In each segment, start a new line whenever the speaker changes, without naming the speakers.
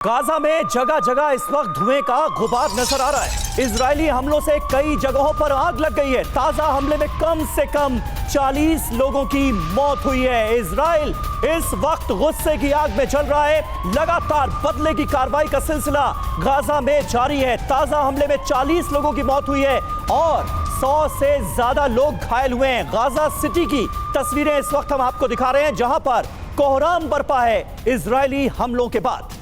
Gaza में जगह जगह इस वक्त धुएं का गुबार नजर आ रहा है। इजरायली हमलों से कई जगहों पर आग लग गई है। ताजा हमले में कम से कम 40 लोगों की मौत हुई है। इजराइल इस वक्त गुस्से की आग में जल रहा है। लगातार बदले की कार्रवाई का सिलसिला गाजा में जारी है। ताजा हमले में 40 लोगों की मौत हुई है और 100 से ज्यादा लोग घायल हुए हैं। गाजा सिटी की तस्वीरें इस वक्त हम आपको दिखा रहे हैं, जहां पर कोहराम बरपा है इजरायली हमलों के बाद।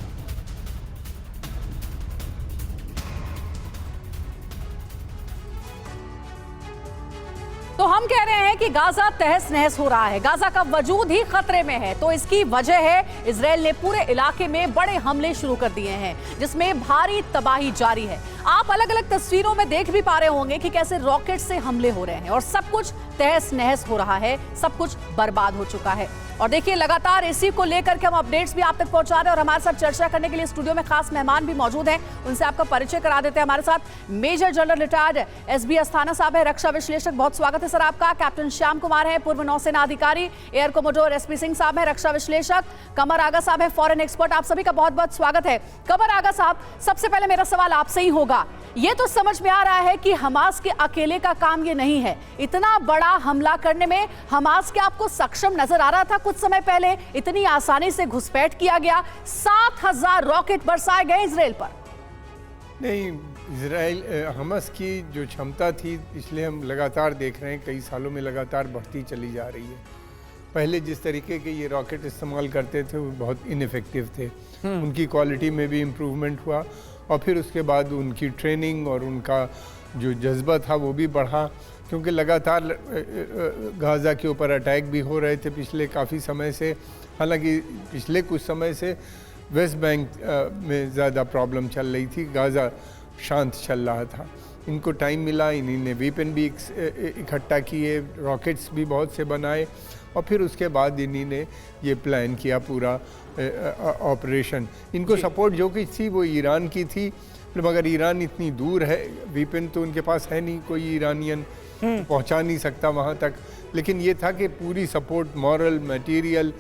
तो हम कह रहे हैं कि गाजा तहस नहस हो रहा है, गाजा का वजूद ही खतरे में है। तो इसकी वजह है इजराइल ने पूरे इलाके में बड़े हमले शुरू कर दिए हैं, जिसमें भारी तबाही जारी है। आप अलग अलग तस्वीरों में देख भी पा रहे होंगे कि कैसे रॉकेट से हमले हो रहे हैं और सब कुछ तहस नहस हो रहा है, सब कुछ बर्बाद हो चुका है। और देखिए, लगातार इसी को लेकर के हम अपडेट्स भी आप तक पहुंचा रहे हैं और हमारे साथ चर्चा करने के लिए स्टूडियो में खास मेहमान भी मौजूद हैं। उनसे आपका परिचय करा देते हैं। हमारे साथ major general retired SB Asthana साहब है, रक्षा विश्लेषक, बहुत स्वागत है सर आपका। कैप्टन श्याम कुमार है, पूर्व नौसेना अधिकारी। एयर कोमोडोर एसपी सिंह साहब है, रक्षा विश्लेषक। कमर आगा साहब है, फॉरेन एक्सपर्ट। आप सभी का बहुत बहुत स्वागत है। कमर आगा साहब, सबसे पहले मेरा सवाल आपसे ही होगा। ये तो समझ में आ रहा है कि हमास के अकेले का काम ये नहीं है, इतना बड़ा हमला करने में हमास क्या आपको सक्षम नजर आ रहा था? कुछ समय पहले इतनी आसानी से घुसपैठ किया गया, 7000 रॉकेट बरसाए गए इजराइल पर।
नहीं, इजराइल हमास की जो क्षमता थी, इसलिए हम लगातार देख रहे हैं, कई सालों में लगातार बढ़ती चली जा रही है। पहले जिस तरीके के ये रॉकेट इस्तेमाल करते थे वो बहुत इनफेक्टिव थे। उनकी क्वालिटी में भी इम्प्रूवमेंट हुआ और फिर उसके बाद उनकी ट्रेनिंग और उनका जो जज्बा था वो भी बढ़ा, क्योंकि लगातार गाज़ा के ऊपर अटैक भी हो रहे थे पिछले काफ़ी समय से। हालांकि पिछले कुछ समय से वेस्ट बैंक में ज़्यादा प्रॉब्लम चल रही थी, गाज़ा शांत चल रहा था। इनको टाइम मिला, इन्हीं ने वेपन भी इकट्ठा किए, रॉकेट्स भी बहुत से बनाए और फिर उसके बाद इन्हीं ने ये प्लान किया पूरा ऑपरेशन। इनको सपोर्ट जो कुछ थी वो ईरान की थी, मगर ईरान इतनी दूर है, वेपन तो उनके पास है नहीं, कोई ईरानियन पहुंचा नहीं सकता वहाँ तक। लेकिन ये था कि पूरी सपोर्ट, मॉरल, मटेरियल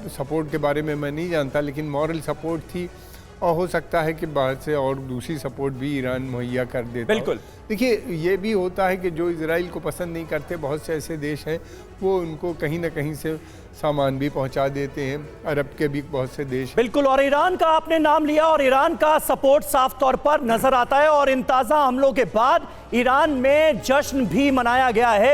सपोर्ट के बारे में मैं नहीं जानता, लेकिन मॉरल सपोर्ट थी और हो सकता है कि बाहर से और दूसरी सपोर्ट भी ईरान मुहैया कर देता।
बिल्कुल।
देखिए, ये भी होता है कि जो इजराइल को पसंद नहीं करते, बहुत से ऐसे देश हैं वो उनको कहीं ना कहीं से सामान भी पहुंचा देते हैं। अरब के भी बहुत से देश।
बिल्कुल। और ईरान का आपने नाम लिया और ईरान का सपोर्ट साफ तौर पर नजर आता है और इन ताजा हमलों के बाद ईरान में जश्न भी मनाया गया है।